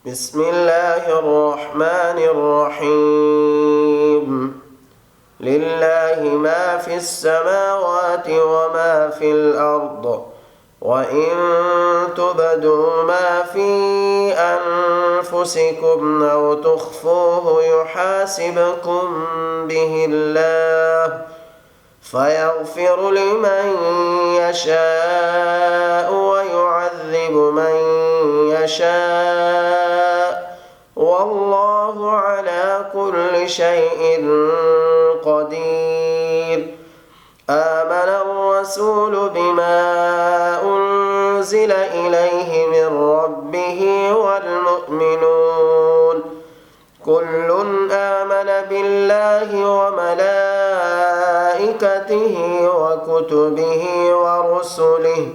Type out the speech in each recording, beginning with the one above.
بسم الله الرحمن الرحيم لله ما في السماوات وما في الأرض وإن تبدوا ما في أنفسكم أو تخفوه يحاسبكم به الله فيغفر لمن يشاء ويعذب من يشاء والله على كل شيء قدير. آمن الرسول بما أنزل إليه من ربه والمؤمنون كل آمن بالله وملائكته وكتبه ورسله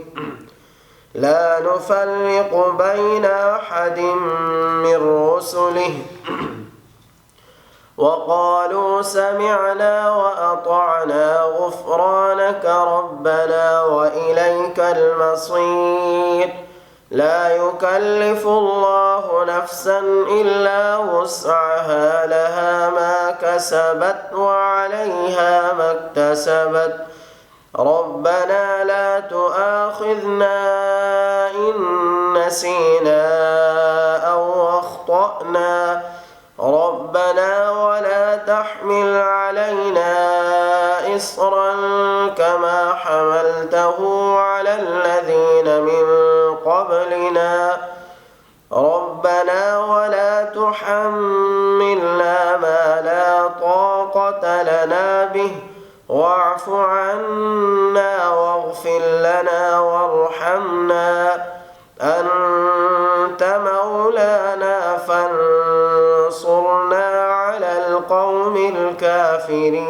لا نفرق بين أحد من رسله وقالوا سمعنا وأطعنا غفرانك ربنا وإليك المصير. لا يكلف الله نفسا إلا وسعها لها ما كسبت وعليها ما اكتسبت ربنا لا تؤاخذنا إن نسينا أو أخطأنا ربنا ولا تحمل علينا إصرا كما حملته على الذين من قبلنا ربنا ولا تحملنا ما لا طاقة لنا به واعف عنا واغفر لنا وارحمنا أنت مولانا فانصرنا على القوم الكافرين.